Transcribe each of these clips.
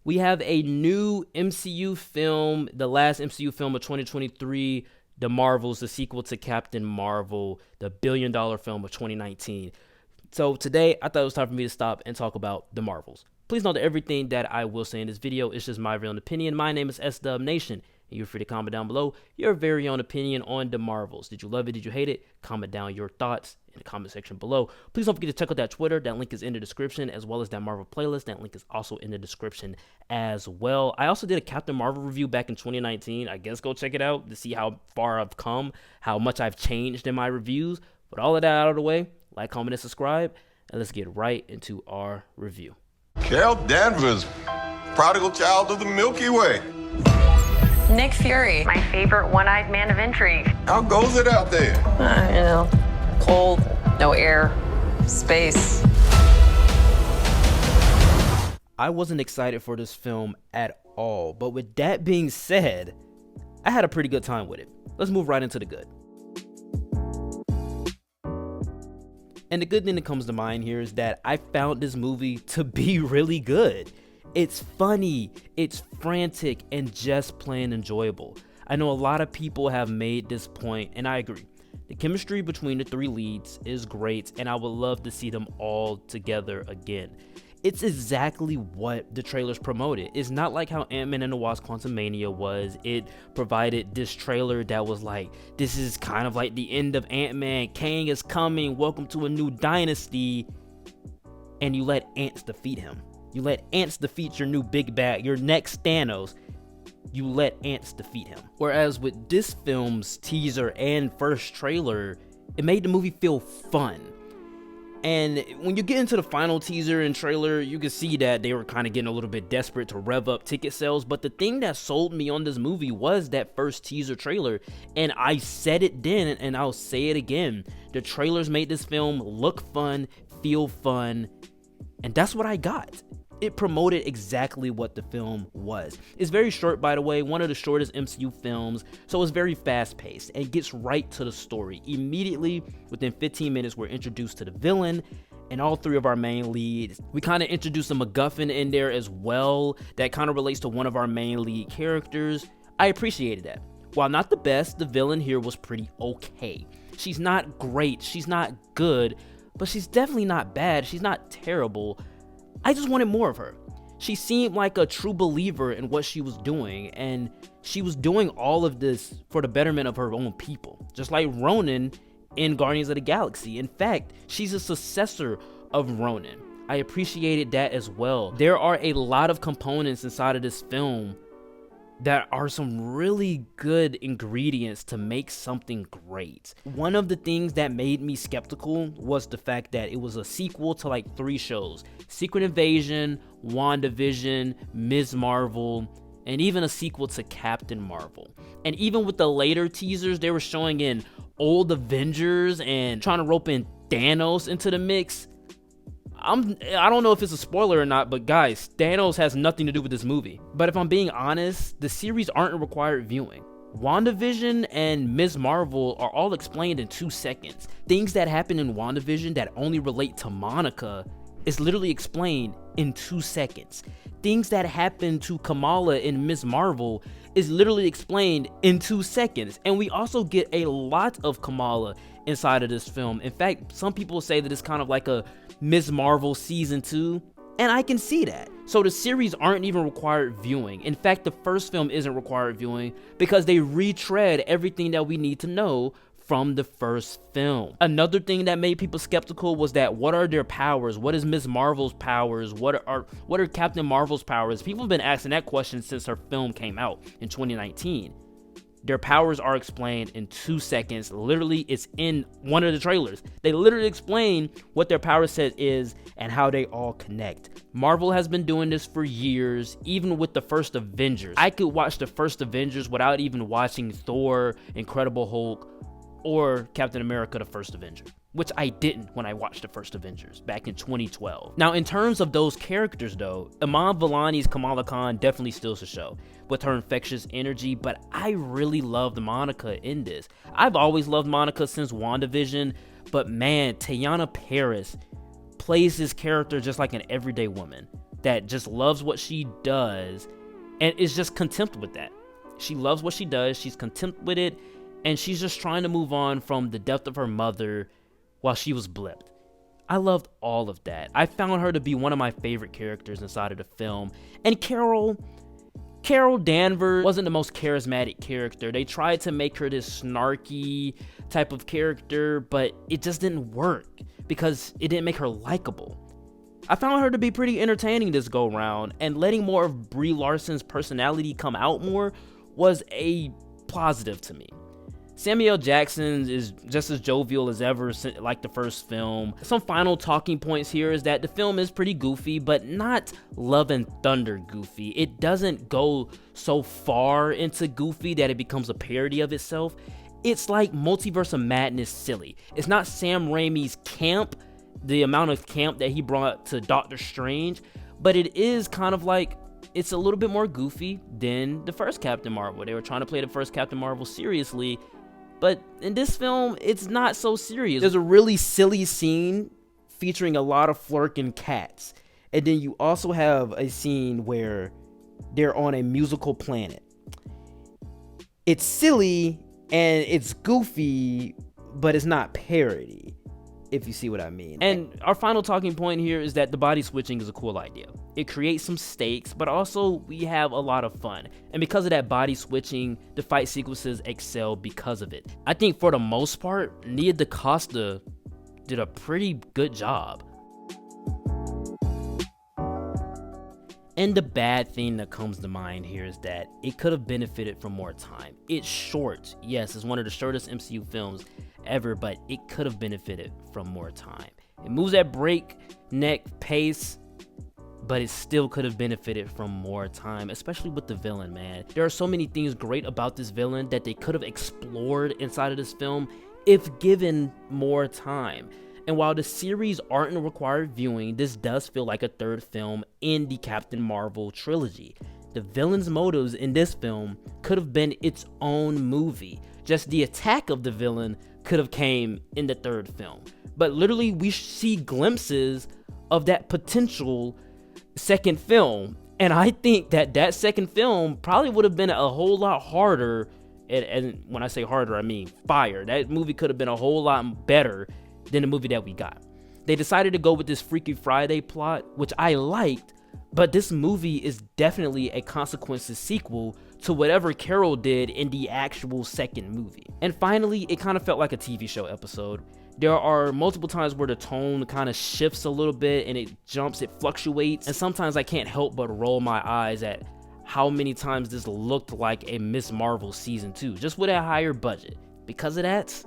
We have a new MCU film, the last MCU film of 2023, The Marvels, the sequel to Captain Marvel, the billion-dollar film of 2019. So today, I thought it was time for me to stop and talk about The Marvels. Please note that everything that I will say in this video is just my very own opinion. My name is SDub Nation, and you're free to comment down below your very own opinion on The Marvels. Did you love it? Did you hate it? Comment down your thoughts in the comment section below. Please don't forget to check out that Twitter. That link is in the description, as well as that Marvel playlist. That link is also in the description as well. I also did a Captain Marvel review back in 2019. I guess go check it out to see how far I've come, how much I've changed in my reviews. But all of that out of the way, like, comment, and subscribe, and let's get right into our review. Carol Danvers, prodigal child of the Milky Way. Nick Fury, my favorite one-eyed man of intrigue. How goes it out there? Cold, no air, space. I wasn't excited for this film at all, but with that being said, I had a pretty good time with it. Let's move right into the good. And the good thing that comes to mind here is that I found this movie to be really good. It's funny, it's frantic, and just plain enjoyable. I know a lot of people have made this point, and I agree. The chemistry between the three leads is great, and I would love to see them all together again. It's exactly what the trailers promoted. It's not like how Ant-Man and the Wasp: Quantumania was. It provided this trailer that was like, this is kind of like the end of Ant-Man. Kang is coming. Welcome to a new dynasty. And you let ants defeat him. You let ants defeat your new big bad, your next Thanos. You let ants defeat him. Whereas with this film's teaser and first trailer, it made the movie feel fun. And when you get into the final teaser and trailer, you can see that they were kind of getting a little bit desperate to rev up ticket sales. But the thing that sold me on this movie was that first teaser trailer. And I said it then, and I'll say it again. The trailers made this film look fun, feel fun, and that's what I got. It promoted exactly what the film was. It's very short, by the way, one of the shortest MCU films, so it's very fast-paced and gets right to the story. Immediately, within 15 minutes, we're introduced to the villain and all three of our main leads. We kind of introduce a MacGuffin in there as well that kind of relates to one of our main lead characters. I appreciated that. While not the best, the villain here was pretty okay. She's not great, she's not good, but she's definitely not bad, she's not terrible. I just wanted more of her. She seemed like a true believer in what she was doing, and she was doing all of this for the betterment of her own people, just like Ronan in Guardians of the Galaxy. In fact, she's a successor of Ronan. I appreciated that as well. There are a lot of components inside of this film that are some really good ingredients to make something great. One of the things that made me skeptical was the fact that it was a sequel to like 3 shows: Secret Invasion, WandaVision, Ms. Marvel, and even a sequel to Captain Marvel. And even with the later teasers, they were showing in old Avengers and trying to rope in Thanos into the mix. I don't know if it's a spoiler or not, but guys, Thanos has nothing to do with this movie. But if I'm being honest, the series aren't a required viewing. WandaVision and Ms. Marvel are all explained in 2 seconds. Things that happen in WandaVision that only relate to Monica is literally explained in 2 seconds. Things that happen to Kamala in Ms. Marvel is literally explained in 2 seconds. And we also get a lot of Kamala inside of this film. In fact, some people say that it's kind of like a Ms. Marvel season 2, and I can see that. So the series aren't even required viewing. In fact, the first film isn't required viewing because they retread everything that we need to know from the first film. Another thing that made people skeptical was that what are their powers? What is Ms. Marvel's powers? What are Captain Marvel's powers? People have been asking that question since her film came out in 2019. Their powers are explained in 2 seconds. Literally, it's in one of the trailers. They literally explain what their power set is and how they all connect. Marvel has been doing this for years, even with the first Avengers. I could watch the first Avengers without even watching Thor, Incredible Hulk, or Captain America: The First Avenger, which I didn't when I watched the first Avengers back in 2012. Now, in terms of those characters though, Iman Vellani's Kamala Khan definitely steals the show with her infectious energy, but I really loved Monica in this. I've always loved Monica since WandaVision, but man, Teyonah Parris plays this character just like an everyday woman. that just loves what she does and is just content with that. She loves what she does, she's content with it, and she's just trying to move on from the death of her mother while she was blipped. I loved all of that. I found her to be one of my favorite characters inside of the film. And Carol Danvers wasn't the most charismatic character. They tried to make her this snarky type of character, but it just didn't work because it didn't make her likable. I found her to be pretty entertaining this go round, and letting more of Brie Larson's personality come out more was a positive to me. Samuel Jackson is just as jovial as ever, like the first film. Some final talking points here is that the film is pretty goofy, but not Love and Thunder goofy. It doesn't go so far into goofy that it becomes a parody of itself. It's like Multiverse of Madness silly. It's not Sam Raimi's camp, the amount of camp that he brought to Doctor Strange, but it is kind of like, it's a little bit more goofy than the first Captain Marvel. They were trying to play the first Captain Marvel seriously, but in this film, it's not so serious. There's a really silly scene featuring a lot of flirking cats. And then you also have a scene where they're on a musical planet. It's silly and it's goofy, but it's not parody, if you see what I mean. And our final talking point here is that the body switching is a cool idea. It creates some stakes, but also we have a lot of fun. And because of that body switching, the fight sequences excel because of it. I think for the most part, Nia DaCosta did a pretty good job. And the bad thing that comes to mind here is that it could have benefited from more time. It's short. Yes, it's one of the shortest MCU films ever, but it could have benefited from more time. It moves at breakneck pace, but it still could have benefited from more time, especially with the villain, man. There are so many things great about this villain that they could have explored inside of this film if given more time. And while the series aren't required viewing, this does feel like a third film in the Captain Marvel trilogy. The villain's motives in this film could have been its own movie. Just the attack of the villain could have came in the third film. But literally, we see glimpses of that potential second film. And I think that second film probably would have been a whole lot harder. And when I say harder, I mean fire. That movie could have been a whole lot better than the movie that we got. They decided to go with this Freaky Friday plot, which I liked, but this movie is definitely a Consequences sequel to whatever Carol did in the actual second movie. And finally, it kind of felt like a TV show episode. There are multiple times where the tone kind of shifts a little bit and it jumps, it fluctuates, and sometimes I can't help but roll my eyes at how many times this looked like a Ms. Marvel season 2, just with a higher budget. Because of that,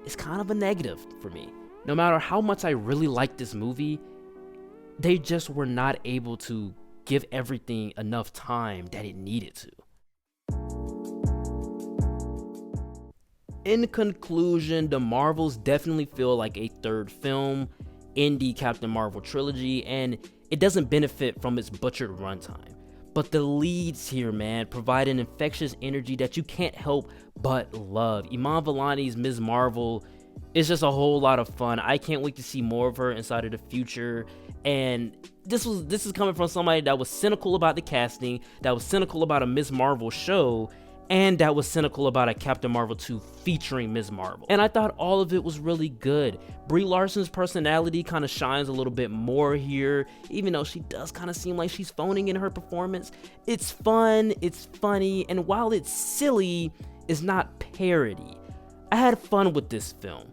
it's kind of a negative for me. No matter how much I really like this movie, they just were not able to give everything enough time that it needed to. In conclusion, the Marvels definitely feel like a third film in the Captain Marvel trilogy, and it doesn't benefit from its butchered runtime. But the leads here, man, provide an infectious energy that you can't help but love. Iman Vellani's Ms. Marvel is just a whole lot of fun. I can't wait to see more of her inside of the future. And this is coming from somebody that was cynical about the casting, that was cynical about a Ms. Marvel show, and that was cynical about a Captain Marvel 2 featuring Ms. Marvel. And I thought all of it was really good. Brie Larson's personality kind of shines a little bit more here, even though she does kind of seem like she's phoning in her performance. It's fun, it's funny, and while it's silly, it's not parody. I had fun with this film,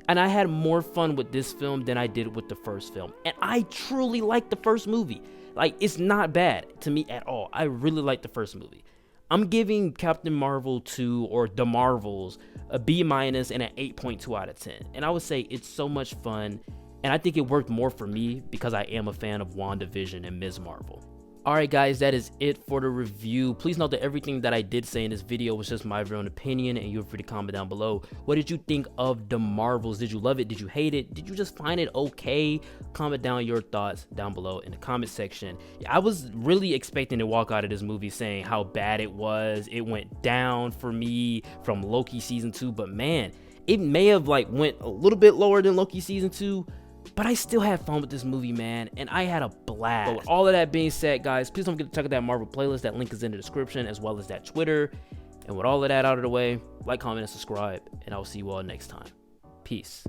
and I had more fun with this film than I did with the first film. And I truly liked the first movie. Like, it's not bad to me at all. I really liked the first movie. I'm giving Captain Marvel 2, or The Marvels, a B- and an 8.2 out of 10. And I would say it's so much fun, and I think it worked more for me because I am a fan of WandaVision and Ms. Marvel. Alright guys, that is it for the review. Please note that everything that I did say in this video was just my own opinion, and you're free to comment down below. What did you think of The Marvels? Did you love it? Did you hate it? Did you just find it okay? Comment down your thoughts down below in the comment section. I was really expecting to walk out of this movie saying how bad it was. It went down for me from Loki season 2, but man, it may have went a little bit lower than Loki season 2, But I still had fun with this movie, man, and I had a blast. But with all of that being said, guys, please don't forget to check out that Marvel playlist. That link is in the description, as well as that Twitter. And with all of that out of the way, like, comment, and subscribe, and I will see you all next time. Peace.